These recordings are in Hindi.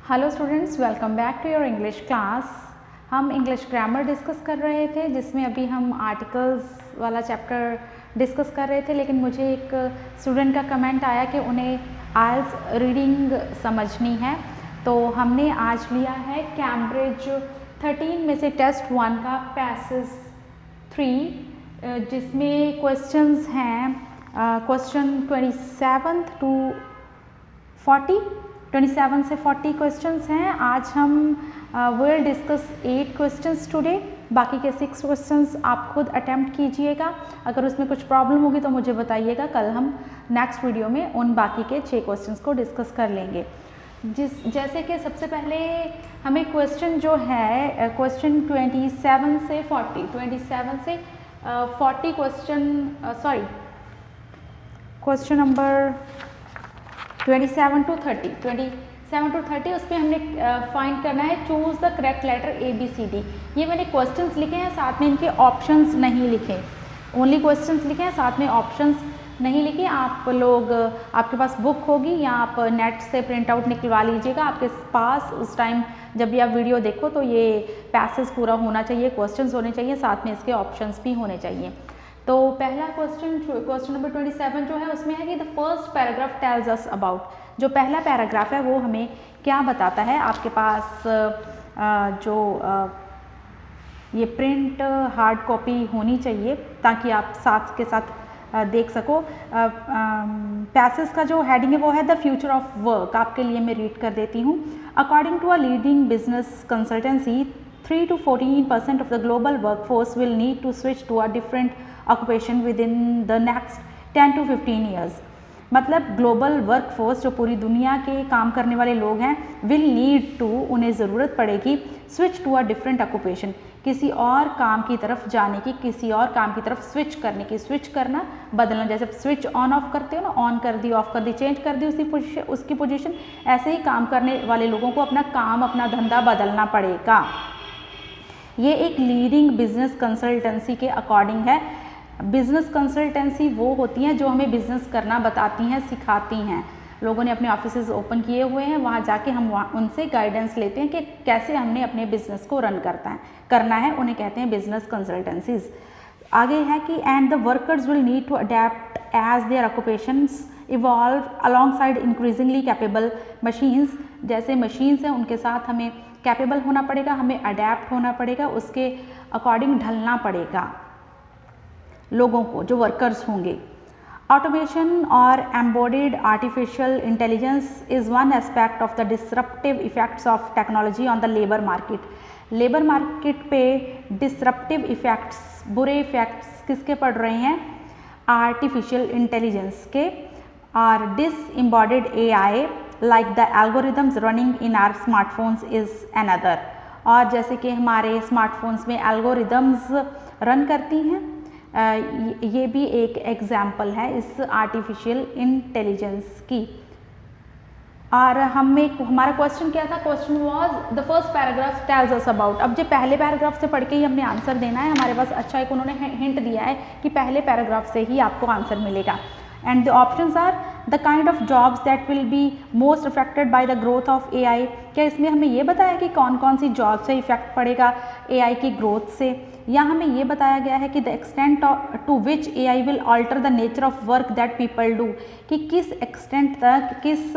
Hello students, welcome back to your English class. हम इंग्लिश ग्रामर डिस्कस कर रहे थे, जिसमें अभी हम आर्टिकल्स वाला चैप्टर डिस्कस कर रहे थे, लेकिन मुझे एक स्टूडेंट का कमेंट आया कि उन्हें आइल्स रीडिंग समझनी है। तो हमने आज लिया है कैम्ब्रिज 13 में से टेस्ट 1 का पैसेज 3, जिसमें क्वेश्चंस हैं क्वेश्चन 27 से 40 क्वेश्चंस हैं। आज हम विल डिस्कस 8 क्वेश्चंस टुडे। बाकी के 6 क्वेश्चंस आप खुद अटेम्प्ट कीजिएगा। अगर उसमें कुछ प्रॉब्लम होगी तो मुझे बताइएगा, कल हम नेक्स्ट वीडियो में उन बाकी के 6 क्वेश्चंस को डिस्कस कर लेंगे। जैसे कि सबसे पहले हमें क्वेश्चन जो है क्वेश्चन 27 से 40 क्वेश्चन नंबर 27 to 30 उस पर हमने फाइंड करना है choose the correct letter ABCD। ये मैंने क्वेश्चंस लिखे हैं, साथ में इनके ऑप्शंस नहीं लिखे, ओनली क्वेश्चंस लिखे हैं, साथ में ऑप्शंस नहीं लिखे। आप लोग, आपके पास बुक होगी या आप नेट से प्रिंट आउट निकलवा लीजिएगा आपके पास। उस टाइम जब भी आप वीडियो देखो तो ये पैसेज पूरा होना चाहिए, क्वेश्चंस होने चाहिए, साथ में इसके ऑप्शंस भी होने चाहिए। तो पहला क्वेश्चन नंबर 27 जो है उसमें है कि the first paragraph tells us about. जो पहला पैराग्राफ है वो हमें क्या बताता है। आपके पास ये प्रिंट हार्ड कॉपी होनी चाहिए ताकि आप साथ के साथ देख सको। पैसेज का जो हेडिंग है वो है द फ्यूचर ऑफ वर्क। आपके लिए मैं रीड कर देती हूँ। According to a leading business consultancy 3 to 14% of the global workforce will need to switch to a different occupation within the next 10 to 15 years। मतलब ग्लोबल वर्कफोर्स, जो पूरी दुनिया के काम करने वाले लोग हैं, विल नीड टू, उन्हें ज़रूरत पड़ेगी, switch to a different occupation, किसी और काम की तरफ जाने की, किसी और काम की तरफ स्विच करने की। स्विच करना, बदलना, जैसे स्विच ऑन ऑफ करते हो ना, ऑन कर दी, ऑफ कर दी, चेंज कर दी उसकी पोजीशन। ऐसे ही काम करने वाले लोगों को अपना काम, अपना धंधा बदलना पड़ेगा। ये एक लीडिंग बिजनेस कंसल्टेंसी के अकॉर्डिंग है। बिजनेस कंसल्टेंसी वो होती हैं जो हमें बिजनेस करना बताती हैं, सिखाती हैं। लोगों ने अपने ऑफिसेज ओपन किए हुए हैं, वहाँ जाके हम उनसे गाइडेंस लेते हैं कि कैसे हमने अपने बिजनेस को रन करना है। उन्हें कहते हैं बिजनेस कंसल्टेंसीज। आगे है कि and the workers will need to adapt as their occupations evolve alongside increasingly capable machines. जैसे मशीन्स हैं उनके साथ हमें कैपेबल होना पड़ेगा, हमें अडेप्ट होना पड़ेगा, उसके अकॉर्डिंग ढलना पड़ेगा लोगों को, जो वर्कर्स होंगे। ऑटोमेशन और embedded artificial intelligence is one aspect of the disruptive effects of technology on the labour market. Labour market पे डिसरप्टिव इफेक्ट्स, बुरे इफेक्ट्स किसके पड़ रहे हैं? आर्टिफिशियल इंटेलिजेंस के। और डिसएम्बॉडेड AI like the algorithms running in our smartphones is another। और जैसे कि हमारे स्मार्टफोन्स में एल्गोरिदम्स रन करती हैं, ये भी एक एग्जाम्पल है इस आर्टिफिशियल इंटेलिजेंस की। और हमारा क्वेश्चन क्या था? Question was the first paragraph tells us about. अब जो पहले पैराग्राफ से पढ़ के ही हमने आंसर देना है। हमारे पास अच्छा एक उन्होंने हिंट दिया है कि पहले पैराग्राफ से ही आपको आंसर मिलेगा। And the options are the kind of jobs that will be most affected by the growth of AI। क्या इसमें हमें ये बताया कि कौन कौन सी जॉब से इफेक्ट पड़ेगा AI की ग्रोथ से, या हमें ये बताया गया है कि the extent to which AI will alter the nature of work that people do, कि किस एक्सटेंट तक, किस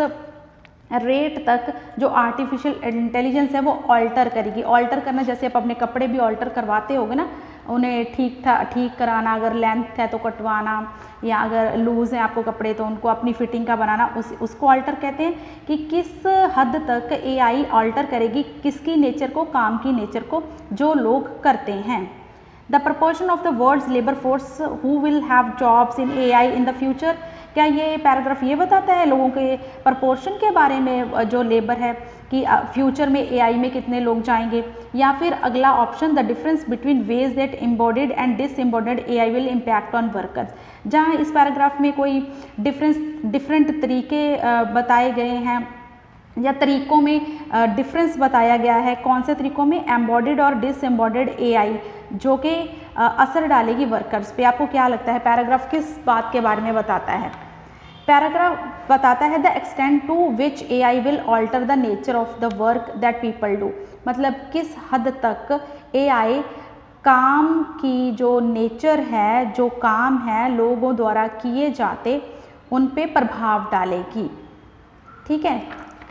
रेट तक जो आर्टिफिशियल इंटेलिजेंस है वो ऑल्टर करेगी। ऑल्टर करना, जैसे आप अपने कपड़े भी ऑल्टर करवाते होगे ना, उन्हें ठीक कराना, अगर लेंथ है तो कटवाना, या अगर लूज़ है आपको कपड़े तो उनको अपनी फिटिंग का बनाना, उसको ऑल्टर कहते हैं। कि किस हद तक AI ऑल्टर करेगी किसकी नेचर को, काम की नेचर को, जो लोग करते हैं। The proportion of the world's labour force who will have jobs in AI in the future. क्या ये पैराग्राफ ये बताता है लोगों के प्रपोर्शन के बारे में, जो लेबर है, कि फ्यूचर में AI में कितने लोग जाएंगे? या फिर अगला option, the difference between ways that embodied and disembodied AI will impact on workers. जहाँ इस पैराग्राफ में कोई डिफरेंट तरीके बताए गए हैं, या तरीक़ों में डिफरेंस बताया गया है। कौन से तरीक़ों में? एम्बॉडेड और डिसएम्बॉडेड AI, जो कि असर डालेगी वर्कर्स पे। आपको क्या लगता है पैराग्राफ किस बात के बारे में बताता है? पैराग्राफ बताता है the extent to which AI will alter the nature of the work that people do, मतलब किस हद तक AI काम की जो नेचर है, जो काम है लोगों द्वारा किए जाते, उन पे प्रभाव डालेगी। ठीक है,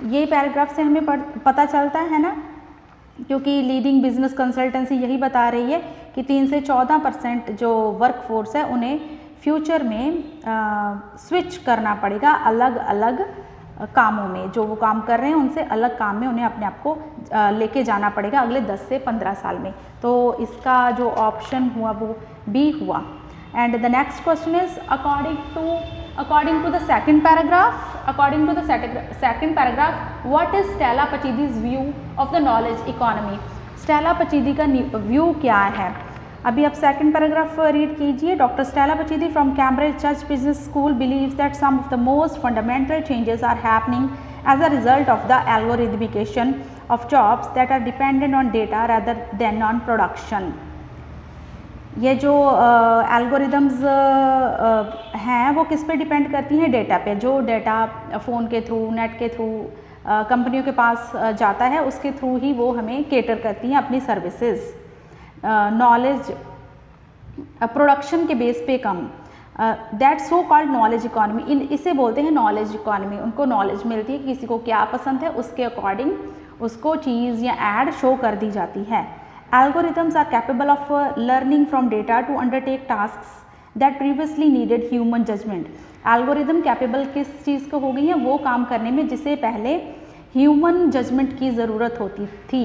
ये पैराग्राफ से हमें पता चलता है ना, क्योंकि लीडिंग बिजनेस कंसल्टेंसी यही बता रही है कि 3 से 14% जो वर्क फोर्स है उन्हें फ्यूचर में स्विच करना पड़ेगा अलग अलग कामों में, जो वो काम कर रहे हैं उनसे अलग काम में उन्हें अपने आप को लेके जाना पड़ेगा अगले 10 से 15 साल में। तो इसका जो ऑप्शन हुआ वो बी हुआ। And the next question is according to the second paragraph what is Stella Pacidi's view of the knowledge economy? Stella Pachidi का व्यू क्या है? अभी आप सेकंड पैराग्राफ रीड कीजिए। Doctor Stella Pachidi from Cambridge church business school believes that some of the most fundamental changes are happening as a result of the algorithmication of jobs that are dependent on data rather than on production. ये जो एल्गोरिदम्स हैं वो किस पे डिपेंड करती हैं? डेटा पे। जो डेटा फ़ोन के थ्रू, नेट के थ्रू कंपनियों के पास जाता है उसके थ्रू ही वो हमें केटर करती हैं अपनी सर्विसेज। नॉलेज प्रोडक्शन के बेस पे कम, that so called knowledge economy, इसे बोलते हैं नॉलेज इकॉनमी। उनको नॉलेज मिलती है कि किसी को क्या पसंद है, उसके अकॉर्डिंग उसको चीज़ या एड शो कर दी जाती है। Algorithms are capable of learning from data to undertake tasks that previously needed human judgment. Algorithm capable किस चीज़ को हो गई है? वो काम करने में जिसे पहले ह्यूमन जजमेंट की ज़रूरत होती थी,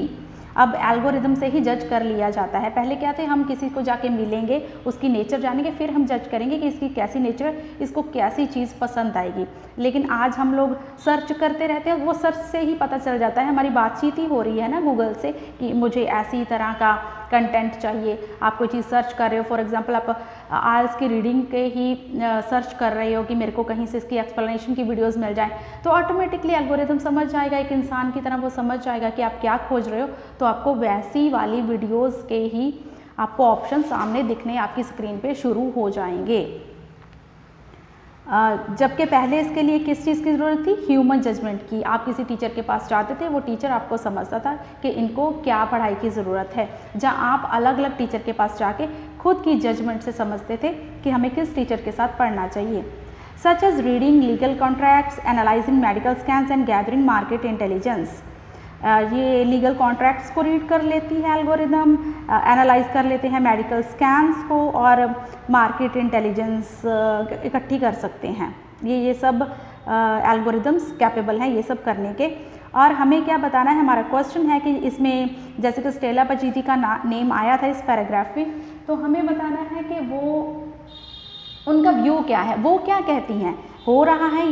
अब एल्गोरिदम से ही जज कर लिया जाता है। पहले क्या थे, हम किसी को जाके मिलेंगे, उसकी नेचर जानेंगे, फिर हम जज करेंगे कि इसकी कैसी नेचर, इसको कैसी चीज़ पसंद आएगी। लेकिन आज हम लोग सर्च करते रहते हैं, वो सर्च से ही पता चल जाता है। हमारी बातचीत ही हो रही है ना गूगल से कि मुझे ऐसी तरह का कंटेंट चाहिए। आप कोई चीज़ सर्च कर रहे हो, फॉर एग्जांपल आप आइल्स की रीडिंग के ही सर्च कर रहे हो कि मेरे को कहीं से इसकी एक्सप्लेनेशन की वीडियोस मिल जाए, तो ऑटोमेटिकली एल्गोरिथम समझ जाएगा, एक इंसान की तरह वो समझ जाएगा कि आप क्या खोज रहे हो, तो आपको वैसी वाली वीडियोस के ही आपको ऑप्शन सामने दिखने आपकी स्क्रीन पे शुरू हो जाएंगे। जबकि पहले इसके लिए किस चीज़ की ज़रूरत थी? ह्यूमन जजमेंट की। आप किसी टीचर के पास जाते थे, वो टीचर आपको समझता था कि इनको क्या पढ़ाई की ज़रूरत है, जहाँ आप अलग अलग टीचर के पास जाके खुद की जजमेंट से समझते थे कि हमें किस टीचर के साथ पढ़ना चाहिए। Such as reading legal contracts, analysing medical scans and gathering market intelligence. ये लीगल कॉन्ट्रैक्ट्स को रीड कर लेती है एल्गोरिदम, एनालाइज कर लेते हैं मेडिकल स्कैन्स को, और मार्केट इंटेलिजेंस इकट्ठी कर सकते हैं। ये सब एल्गोरिदम्स कैपेबल हैं ये सब करने के। और हमें क्या बताना है, हमारा क्वेश्चन है कि इसमें जैसे कि स्टेला पचीदी का नेम आया था इस पैराग्राफ में, तो हमें बताना है कि वो उनका व्यू क्या है, वो क्या कहती हैं। हो रहा है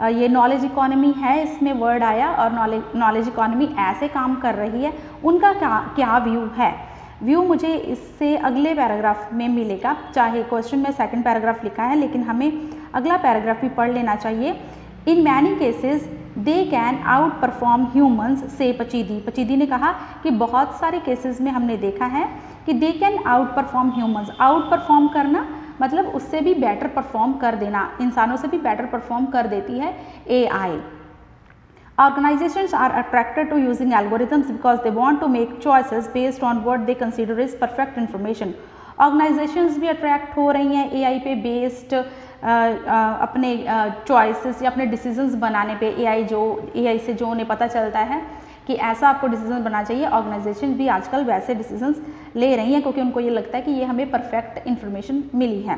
ये नॉलेज इकॉनमी है, इसमें वर्ड आया, और नॉलेज इकॉनमी ऐसे काम कर रही है, उनका क्या व्यू है। व्यू मुझे इससे अगले पैराग्राफ में मिलेगा, चाहे क्वेश्चन में सेकंड पैराग्राफ लिखा है, लेकिन हमें अगला पैराग्राफ भी पढ़ लेना चाहिए। In many cases they can out perform humans, से पचीदी ने कहा कि बहुत सारे केसेस में हमने देखा है कि they can out perform humans. Out perform करना मतलब उससे भी बेटर परफॉर्म कर देना, इंसानों से भी बेटर परफॉर्म कर देती है AI। Organizations are attracted to using algorithms because they want to make choices based on what they consider is perfect information. Organizations भी अट्रैक्ट हो रही हैं AI पे बेस्ड अपने चॉइसेस या अपने डिसीजंस बनाने पे। AI से जो उन्हें पता चलता है कि ऐसा आपको डिसीजन बनाना चाहिए, ऑर्गेनाइजेशन भी आजकल वैसे डिसीजंस ले रही हैं, क्योंकि उनको ये लगता है कि ये हमें परफेक्ट इन्फॉर्मेशन मिली है।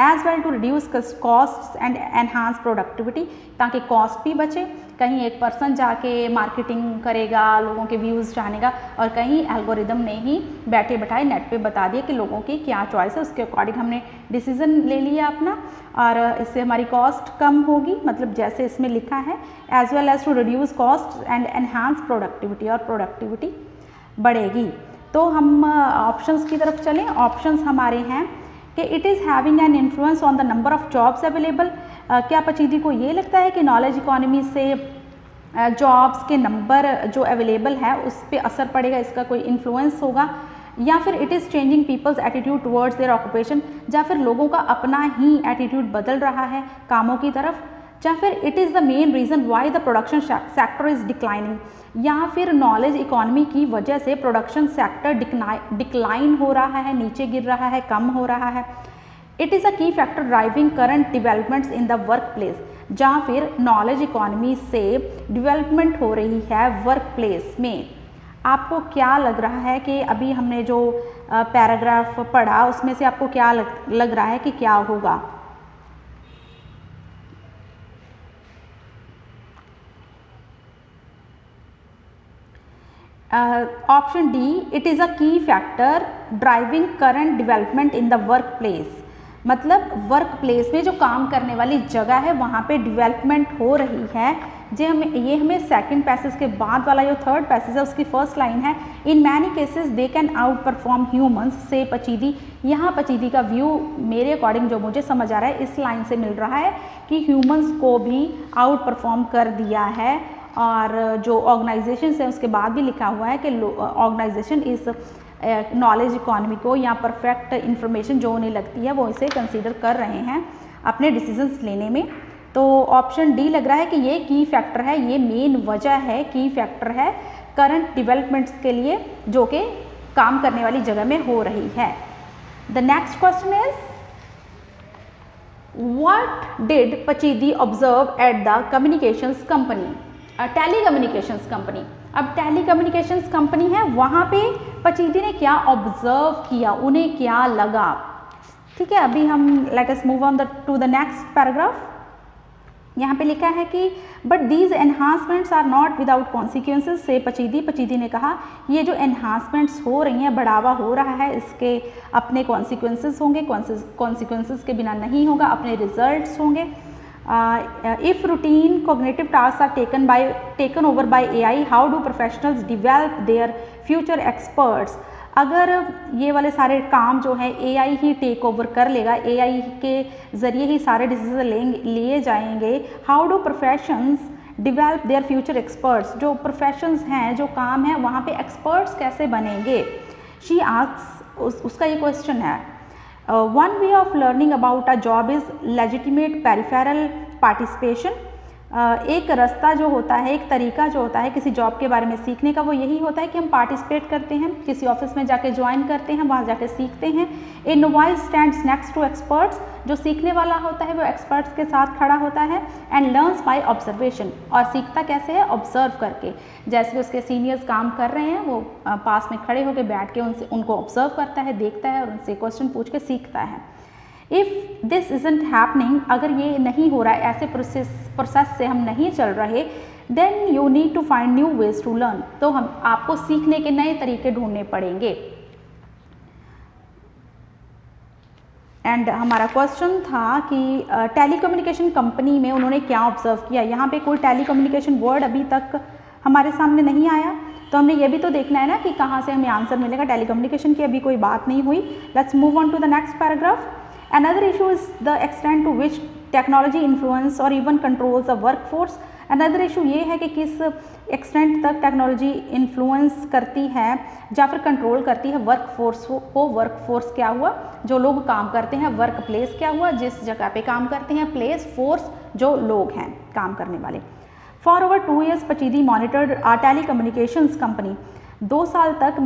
As well to reduce cost and enhance productivity, ताकि कॉस्ट भी बचे। कहीं एक पर्सन जाके मार्केटिंग करेगा, लोगों के व्यूज़ जानेगा, और कहीं एल्गोरिदम ने ही बैठे बैठाए नेट पे बता दिया कि लोगों की क्या चॉइस है, उसके अकॉर्डिंग हमने डिसीजन ले लिया अपना, और इससे हमारी कॉस्ट कम होगी, मतलब जैसे इसमें लिखा है, as well as to reduce cost and enhance productivity, और प्रोडक्टिविटी बढ़ेगी। तो हम ऑप्शंस की तरफ चलें। ऑप्शंस हमारे हैं कि it is having an influence on the number of jobs available. क्या पचीदी को ये लगता है कि नॉलेज इकॉनमी से जॉब्स के नंबर जो अवेलेबल है उस पर असर पड़ेगा, इसका कोई इन्फ्लुएंस होगा, या फिर it is changing people's attitude towards their occupation, या फिर लोगों का अपना ही एटीट्यूड बदल रहा है कामों की तरफ। या फिर it is the main reason why the production sector is declining, या फिर नॉलेज इकोनॉमी की वजह से प्रोडक्शन सेक्टर डिक्लाइन हो रहा है, नीचे गिर रहा है, कम हो रहा है। It is a key factor driving current developments in the work place, जहाँ फिर नॉलेज इकोनॉमी से डेवलपमेंट हो रही है वर्क प्लेस में। आपको क्या लग रहा है कि अभी हमने जो पैराग्राफ पढ़ा उसमें से आपको क्या लग रहा है कि क्या होगा? Option D, it is a key factor driving current development in the work place, मतलब वर्क प्लेस में जो काम करने वाली जगह है वहाँ पे डेवलपमेंट हो रही है। ये हमें सेकंड पैसेज के बाद वाला जो थर्ड पैसेज है उसकी फर्स्ट लाइन है, in many cases they can out perform humans से पचीदी। यहाँ पचीदी का व्यू मेरे अकॉर्डिंग जो मुझे समझ आ रहा है इस लाइन से मिल रहा है कि ह्यूमंस को भी आउट परफॉर्म कर दिया है। और जो ऑर्गेनाइजेशन है उसके बाद भी लिखा हुआ है कि ऑर्गेनाइजेशन इस नॉलेज इकोनॉमी को या परफेक्ट इन्फॉर्मेशन जो उन्हें लगती है वो इसे कंसीडर कर रहे हैं अपने डिसीजंस लेने में। तो ऑप्शन डी लग रहा है कि ये की फैक्टर है, ये मेन वजह है, की फैक्टर है करंट डेवलपमेंट्स के लिए जो कि काम करने वाली जगह में हो रही है। The next question is what did Pachidi observe at the communications company, telecommunications company. अब टेलीकम्युनिकेशंस कंपनी है, वहाँ पे पचीदी ने क्या ऑब्जर्व किया, उन्हें क्या लगा। ठीक है, अभी हम let us move on to the next paragraph. यहाँ पे लिखा है कि but these enhancements are not without consequences से पचीदी ने कहा ये जो एनहांसमेंट्स हो रही हैं, बढ़ावा हो रहा है, इसके अपने कॉन्सिक्वेंसेज होंगे, कॉन्सिक्वेंसेज के बिना नहीं होगा, अपने रिजल्ट्स होंगे। If routine cognitive tasks are taken over by AI, how do professionals develop their future experts? अगर ये वाले सारे काम जो है AI ही टेक ओवर कर लेगा, AI के ज़रिए ही सारे डिसीजन लिए जाएंगे, how do professions develop their future experts, जो प्रोफेशंस हैं, जो काम है वहाँ पे एक्सपर्ट्स कैसे बनेंगे। शी आस्क्स, उसका ये क्वेश्चन है, one way of learning about a job is legitimate peripheral participation। एक रास्ता जो होता है, एक तरीका जो होता है किसी जॉब के बारे में सीखने का, वो यही होता है कि हम पार्टिसिपेट करते हैं, किसी ऑफिस में जाके ज्वाइन करते हैं, वहाँ जाके सीखते हैं। A novice stands next to experts, जो सीखने वाला होता है वो एक्सपर्ट्स के साथ खड़ा होता है। एंड लर्न्स बाय ऑब्जर्वेशन, और सीखता कैसे है, ऑब्जर्व करके। जैसे उसके सीनियर्स काम कर रहे हैं, वो पास में खड़े होकर बैठ के उनको ऑब्जर्व करता है, देखता है और उनसे क्वेश्चन पूछ के सीखता है। इफ़ दिस इज़ंट हैपनिंग, अगर ये नहीं हो रहा है, ऐसे प्रोसेस से हम नहीं चल रहे, then you need to find new ways to learn, तो आपको सीखने के नए तरीके ढूंढने पड़ेंगे। एंड हमारा क्वेश्चन था कि टेलीकम्युनिकेशन कंपनी में उन्होंने क्या ऑब्जर्व किया। यहाँ पे कोई टेलीकम्युनिकेशन वर्ड अभी तक हमारे सामने नहीं आया, तो हमने ये भी तो देखना है ना कि कहाँ से हमें आंसर मिलेगा। टेलीकम्युनिकेशन की अभी कोई बात नहीं हुई। Let's move on to the next paragraph. Another issue is the extent to which technology influence or even controls the workforce। Another issue ये है कि किस एक्सटेंट तक टेक्नोलॉजी इन्फ्लुएंस करती है या फिर कंट्रोल करती है वर्कफोर्स को। वर्कफोर्स क्या हुआ, जो लोग काम करते हैं, वर्क प्लेस क्या हुआ, जिस जगह पे काम करते हैं, प्लेस फोर्स जो लोग हैं काम करने वाले। For over 2 years Pachidi monitored a telecommunications company. 2 साल तक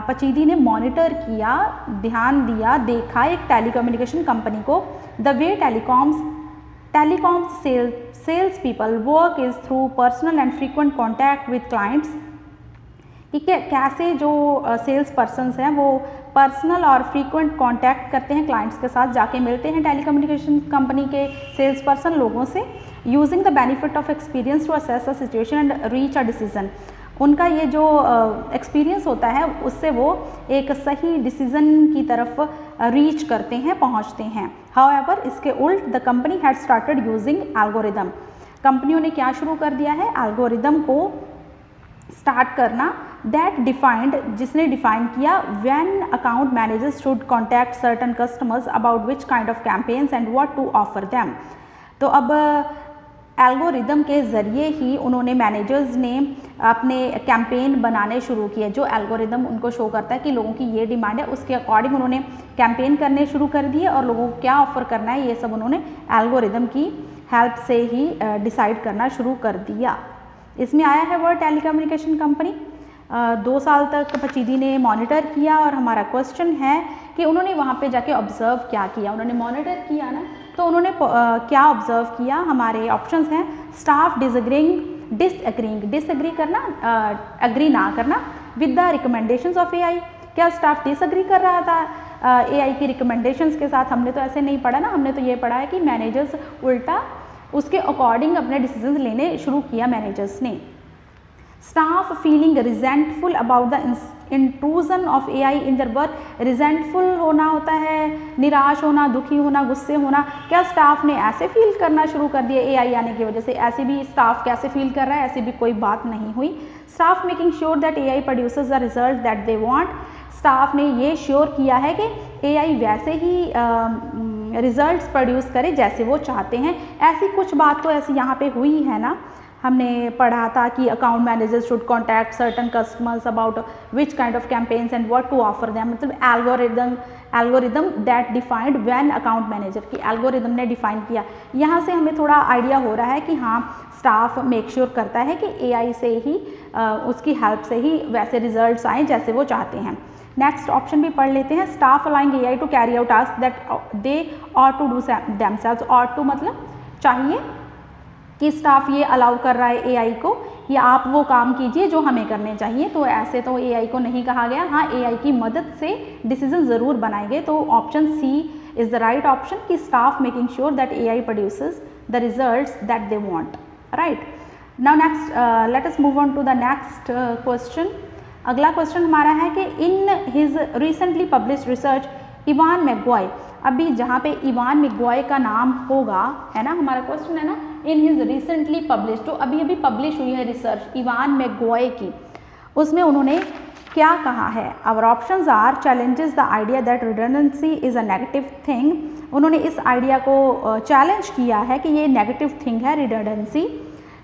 पचीदी ने मॉनिटर किया, ध्यान दिया, देखा एक टेलीकम्युनिकेशन कंपनी को। The way telecoms sales people work is through personal and frequent contact with clients, कि कैसे जो सेल्स पर्सनस हैं वो पर्सनल और फ्रीक्वेंट कॉन्टैक्ट करते हैं, क्लाइंट्स के साथ जाके मिलते हैं टेलीकम्युनिकेशन कंपनी के सेल्स पर्सन लोगों से। Using the benefit of experience to assess a situation and reach a decision. उनका ये जो एक्सपीरियंस होता है उससे वो एक सही डिसीजन की तरफ रीच करते हैं, पहुंचते हैं। हाउएवर, इसके उल्ट the company had started using algorithm. कंपनियों ने क्या शुरू कर दिया है, एल्गोरिदम को स्टार्ट करना। दैट डिफाइंड, जिसने डिफाइन किया, when account managers should contact certain customers about which kind of campaigns and what to offer them. तो अब एल्गोरिदम के ज़रिए ही उन्होंने, मैनेजर्स ने अपने कैंपेन बनाने शुरू किए। जो एल्गोरिदम उनको शो करता है कि लोगों की ये डिमांड है, उसके अकॉर्डिंग उन्होंने कैंपेन करने शुरू कर दिए और लोगों को क्या ऑफ़र करना है ये सब उन्होंने एल्गोरिदम की हेल्प से ही डिसाइड करना शुरू कर दिया। इसमें आया है वर्ड टेलीकम्युनिकेशन कंपनी। 2 साल तक पचीदी ने मॉनिटर किया और हमारा क्वेश्चन है कि उन्होंने वहाँ पे जाके ऑब्जर्व क्या किया। उन्होंने मॉनिटर किया ना, तो उन्होंने क्या ऑब्जर्व किया। हमारे ऑप्शंस हैं स्टाफ डिसएग्रीइंग, डिसएग्री करना, एग्री ना करना with the recommendations of AI. क्या स्टाफ डिसएग्री कर रहा था एआई की रिकमेंडेशंस के साथ? हमने तो ऐसे नहीं पढ़ा ना, हमने तो ये पढ़ा है कि मैनेजर्स उल्टा उसके अकॉर्डिंग अपने डिसीजन लेने शुरू किया मैनेजर्स ने। Staff feeling resentful about the intrusion of AI in their work. Resentful होना होता है निराश होना, दुखी होना, गुस्से होना। क्या स्टाफ ने ऐसे फील करना शुरू कर दिया एआई आने की वजह से? ऐसे भी स्टाफ कैसे फील कर रहा है, ऐसी भी कोई बात नहीं हुई। Staff making sure that AI produces the result that they want. Staff ने ये श्योर किया है कि एआई वैसे ही रिजल्ट्स प्रोड्यूस करे जैसे वो चाहते हैं। ऐसी कुछ बात तो ऐसी यहाँ पे हुई है ना, हमने पढ़ा था कि account managers should contact certain customers about which kind of campaigns and what to offer them. मतलब algorithm that defined when account manager की एल्गोरिदम ने डिफाइन किया। यहाँ से हमें थोड़ा आइडिया हो रहा है कि हाँ, स्टाफ मेक श्योर करता है कि एआई से ही उसकी हेल्प से ही वैसे रिजल्ट्स आएँ जैसे वो चाहते हैं। नेक्स्ट ऑप्शन भी पढ़ लेते हैं। Staff allowing AI to carry out task that they ought to do themselves. Ought to मतलब चाहिए, कि स्टाफ ये अलाउ कर रहा है एआई को कि आप वो काम कीजिए जो हमें करने चाहिए। तो ऐसे तो एआई को नहीं कहा गया, हाँ एआई की मदद से डिसीजन ज़रूर बनाएंगे। तो option C is the right option कि staff making sure that AI produces the results that they want, right. Now next let us move on to the next question. अगला क्वेश्चन हमारा है कि in his recently published research Ewan McGaughey. अभी जहाँ पे इवान मैकग्वाय का नाम होगा, है ना, हमारा क्वेश्चन है ना, इन हिज रिसेंटली पब्लिश, जो अभी अभी पब्लिश हुई है रिसर्च इवान मैकग्वाय की, उसमें उन्होंने क्या कहा है? Our options are challenges the idea that redundancy is a negative thing. उन्होंने इस आइडिया को चैलेंज किया है कि ये नेगेटिव थिंग है redundancy.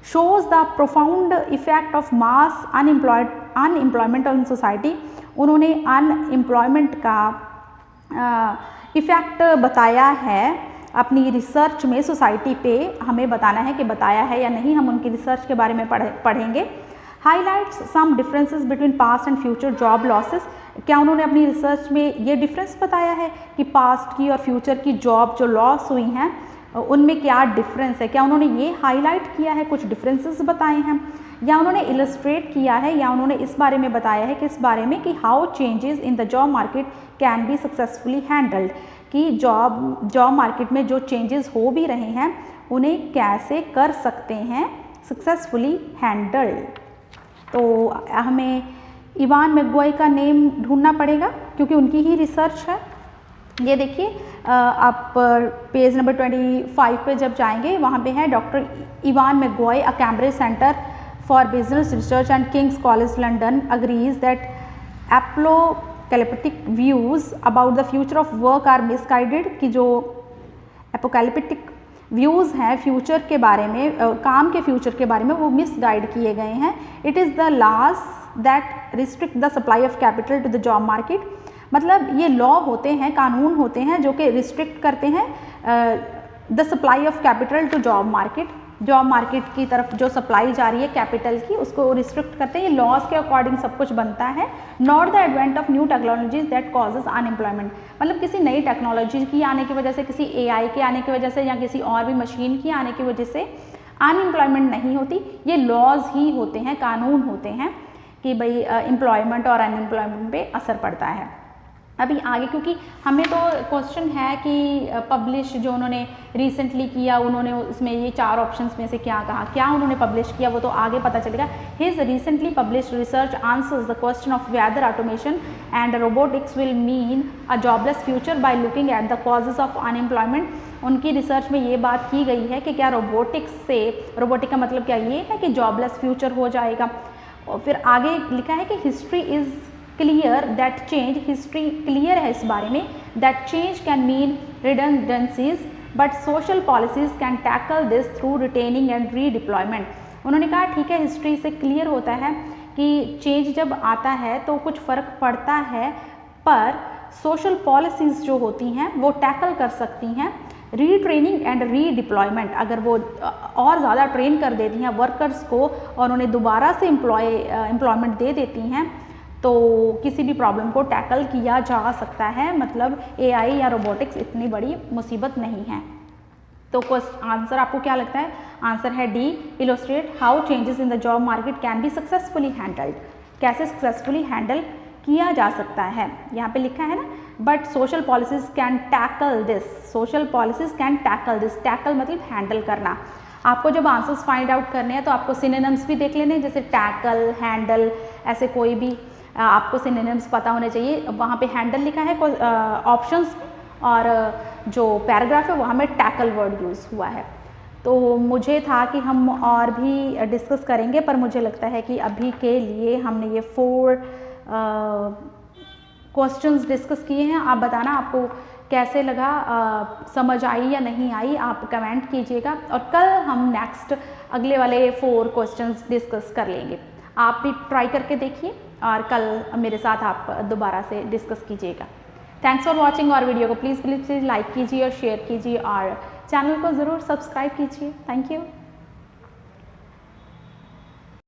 Shows the profound effect of mass unemployment on society. उन्होंने अनएम्प्लॉयमेंट का इफ़ेक्ट बताया है अपनी रिसर्च में सोसाइटी पे। हमें बताना है कि बताया है या नहीं, हम उनकी रिसर्च के बारे में पढ़ेंगे। Highlights some differences between past and future job losses. क्या उन्होंने अपनी रिसर्च में ये डिफरेंस बताया है कि पास्ट की और फ्यूचर की जॉब जो लॉस हुई हैं उनमें क्या डिफरेंस है? क्या उन्होंने ये हाईलाइट किया है, कुछ डिफरेंसेस बताए हैं, या उन्होंने इलस्ट्रेट किया है, या उन्होंने इस बारे में बताया है कि इस बारे में कि how changes in the job market can be successfully handled, कि जॉब मार्केट में जो चेंजेस हो भी रहे हैं उन्हें कैसे कर सकते हैं सक्सेसफुली हैंडल्ड। तो हमें इवान मैकग्वाय का नेम ढूंढना पड़ेगा क्योंकि उनकी ही रिसर्च है। ये देखिए, आप पेज नंबर 25 पे जब जाएंगे वहाँ पे है doctor Ewan McGaughey, a Cambridge centre for business research and King's College London agrees that apocalyptic views about the future of work are misguided. कि जो एपोकैलिप्टिक व्यूज़ हैं फ्यूचर के बारे में, काम के फ्यूचर के बारे में, वो मिसगाइड किए गए हैं। It is the laws that restrict the supply of capital to the job market. मतलब ये लॉ होते हैं, कानून होते हैं जो कि रिस्ट्रिक्ट करते हैं the supply of capital to job market. Job market की तरफ जो सप्लाई जा रही है कैपिटल की, उसको रिस्ट्रिक्ट करते हैं। ये लॉज के अकॉर्डिंग सब कुछ बनता है। Not the advent of new technologies that causes unemployment. मतलब किसी नई टेक्नोलॉजी की आने की वजह से, किसी एआई के आने की वजह से, या किसी और भी मशीन की आने की वजह से अनएम्प्लॉयमेंट नहीं होती। ये लॉज ही होते हैं, कानून होते हैं कि भाई एम्प्लॉयमेंट और अनएम्प्लॉयमेंट पे असर पड़ता है। अभी आगे, क्योंकि हमें तो क्वेश्चन है कि पब्लिश जो उन्होंने रिसेंटली किया, उन्होंने उसमें ये 4 ऑप्शंस में से क्या कहा, क्या उन्होंने पब्लिश किया वो तो आगे पता चलेगा। His recently published research answers the question of whether automation and robotics will mean a jobless future by looking at the causes of unemployment. उनकी रिसर्च में ये बात की गई है कि क्या रोबोटिक्स से, रोबोटिक का मतलब क्या ये है कि जॉबलेस फ्यूचर हो जाएगा। और फिर आगे लिखा है कि history is clear that change, history clear है इस बारे में, that change can mean redundancies but social policies can tackle this through retraining and redeployment. उन्होंने कहा ठीक है, हिस्ट्री से क्लियर होता है कि चेंज जब आता है तो कुछ फ़र्क पड़ता है, पर सोशल पॉलिसीज़ जो होती हैं वो टैकल कर सकती हैं रीट्रेनिंग एंड रीडिप्लॉयमेंट, अगर वो और ज़्यादा ट्रेन कर देती हैं वर्कर्स को और उन्हें दोबारा से एम्प्लॉयमेंट दे देती हैं तो किसी भी प्रॉब्लम को टैकल किया जा सकता है। मतलब AI या रोबोटिक्स इतनी बड़ी मुसीबत नहीं है। तो आंसर आपको क्या लगता है? आंसर है D, illustrate how changes in the job market can be successfully handled. कैसे सक्सेसफुली हैंडल किया जा सकता है, यहाँ पे लिखा है ना, but social policies can tackle this, social policies can tackle this, tackle मतलब हैंडल करना। आपको जब आंसर्स फाइंड आउट करने हैं तो आपको सिनोनिम्स भी देख लेने, जैसे टैकल, हैंडल, ऐसे कोई भी आपको सिनोनिम्स पता होने चाहिए। वहाँ पे हैंडल लिखा है ऑप्शंस और जो पैराग्राफ है वहाँ में टैकल वर्ड यूज़ हुआ है। तो मुझे था कि हम और भी डिस्कस करेंगे, पर मुझे लगता है कि अभी के लिए हमने ये 4 क्वेश्चंस डिस्कस किए हैं। आप बताना आपको कैसे लगा, समझ आई या नहीं आई, आप कमेंट कीजिएगा और कल हम नेक्स्ट अगले वाले 4 क्वेश्चंस डिस्कस कर लेंगे। आप भी ट्राई करके देखिए और कल मेरे साथ आप दोबारा से डिस्कस कीजिएगा। थैंक्स फॉर वॉचिंग और वीडियो को प्लीज़ लाइक कीजिए और शेयर कीजिए और चैनल को ज़रूर सब्सक्राइब कीजिए। Thank you.